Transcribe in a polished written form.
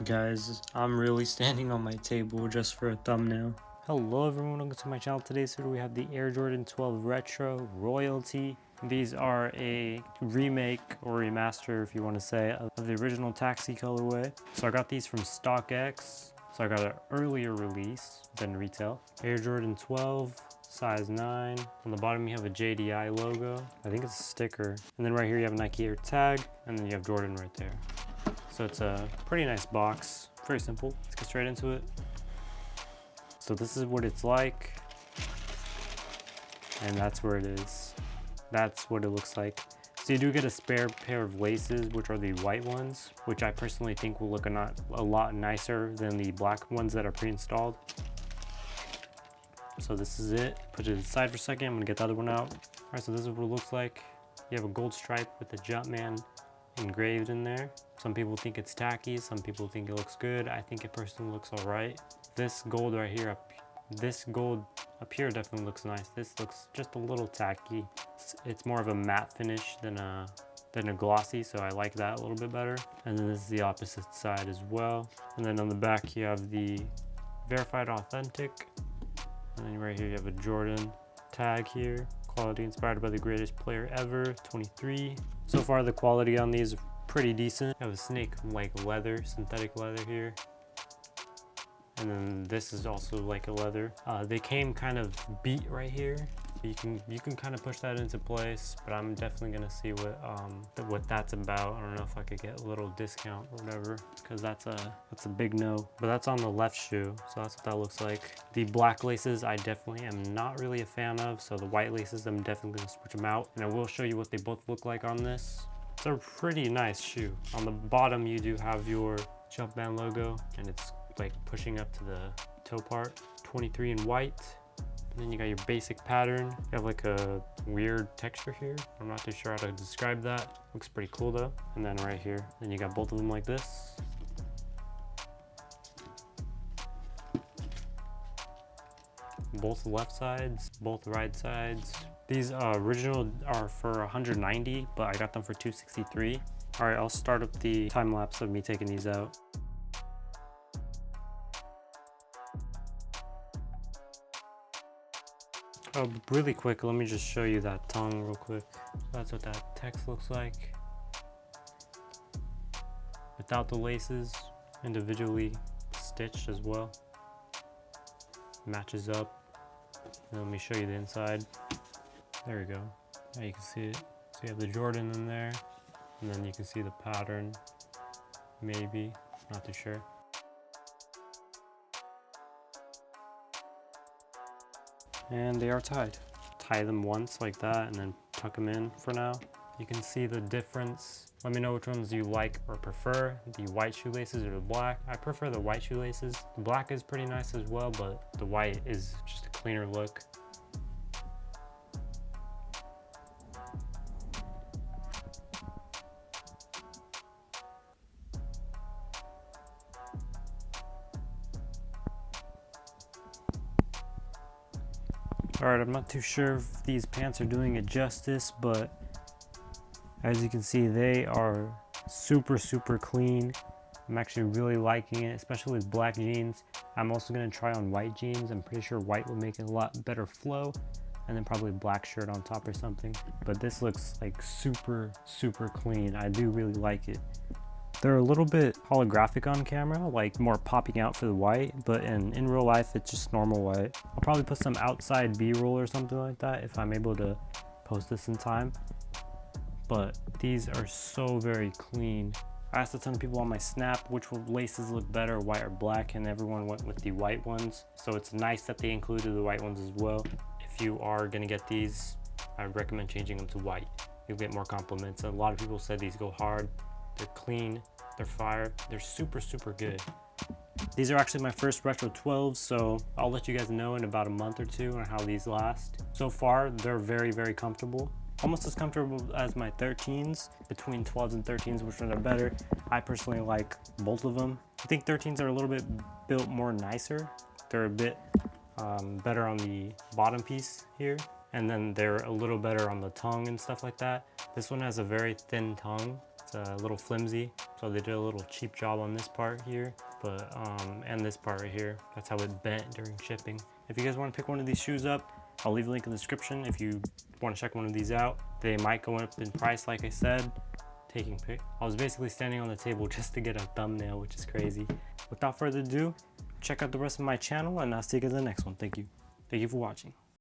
Guys, I'm really standing on my table just for a thumbnail. Hello everyone, welcome to my channel. Today's video we have the Air Jordan 12 Retro Royalty. These are a remake or remaster, if you want to say, of the original Taxi colorway. So I got these from StockX. So I got an earlier release than retail. Air Jordan 12, size 9. On the bottom you have a JDI logo. I think it's a sticker. And then right here you have a Nike Air tag, and then you have Jordan right there. So it's a pretty nice box, very simple. Let's get straight into it. So this is what it's like, and that's where it is. That's what it looks like. So you do get a spare pair of laces, which are the white ones, which I personally think will look a lot nicer than the black ones that are pre-installed. So this is it. Put it aside for a second. I'm gonna get the other one out. All right, so this is what it looks like. You have a gold stripe with the Jumpman engraved in there. Some people think it's tacky, some people think it looks good. I think it personally looks all right. This gold right here, this gold up here definitely looks nice. This looks just a little tacky. It's more of a matte finish than a glossy, so I like that a little bit better. And then this is the opposite side as well. And then on the back you have the verified authentic. And then right here you have a Jordan tag here. Quality inspired by the greatest player ever, 23. So far the quality on these is pretty decent. You have a snake like leather, synthetic leather here. And then this is also like a leather. They came kind of beat right here. You can kind of push that into place, but I'm definitely gonna see what that's about. I don't know if I could get a little discount or whatever, because that's a big no. But that's on the left shoe, so that's what that looks like. The black laces I definitely am not really a fan of, so the white laces I'm definitely gonna switch them out, and I will show you what they both look like on this. It's a pretty nice shoe. On the bottom you do have your Jumpman logo, and it's like pushing up to the toe part. 23 in white. And then you got your basic pattern. You have like a weird texture here. I'm not too sure how to describe that. Looks pretty cool though. And then right here, then you got both of them like this. Both left sides, both right sides. These original are for 190, but I got them for 263. All right, I'll start up the time lapse of me taking these out. Oh, really quick, let me just show you that tongue real quick. That's what that text looks like. Without the laces, individually stitched as well. Matches up. And let me show you the inside. There we go. Now you can see it. So you have the Jordan in there, and then you can see the pattern, maybe, not too sure. And they are tied. Tie them once like that and then tuck them in for now. You can see the difference. Let me know which ones you like or prefer, the white shoelaces or the black. I prefer the white shoelaces. The black is pretty nice as well, but the white is just a cleaner look. All right, I'm not too sure if these pants are doing it justice, but as you can see, they are super clean. I'm actually really liking it, especially with black jeans. I'm also gonna try on white jeans. I'm pretty sure white will make it a lot better flow, and then probably a black shirt on top or something. But this looks like super clean. I do really like it. They're a little bit holographic on camera, like more popping out for the white, but in real life, it's just normal white. I'll probably put some outside B-roll or something like that if I'm able to post this in time. But these are so very clean. I asked a ton of people on my Snap which laces look better, white or black, and everyone went with the white ones. So it's nice that they included the white ones as well. If you are gonna get these, I recommend changing them to white. You'll get more compliments. A lot of people said these go hard. They're clean, they're fire, they're super good. These are actually my first Retro 12s, so I'll let you guys know in about a month or two on how these last. So far, they're very comfortable. Almost as comfortable as my 13s, between 12s and 13s, which one are better. I personally like both of them. I think 13s are a little bit built more nicer. They're a bit better on the bottom piece here, and then they're a little better on the tongue and stuff like that. This one has a very thin tongue. It's a little flimsy, so So they did a little cheap job on this part here, but and this part right here. That's how it bent during shipping. If you guys want to pick one of these shoes up, I'll leave a link in the description if you want to check one of these out. They might go up in price, like I said. I was basically standing on the table just to get a thumbnail, which is crazy. Without further ado, check out the rest of my channel, and I'll see you guys in the next one. Thank you for watching.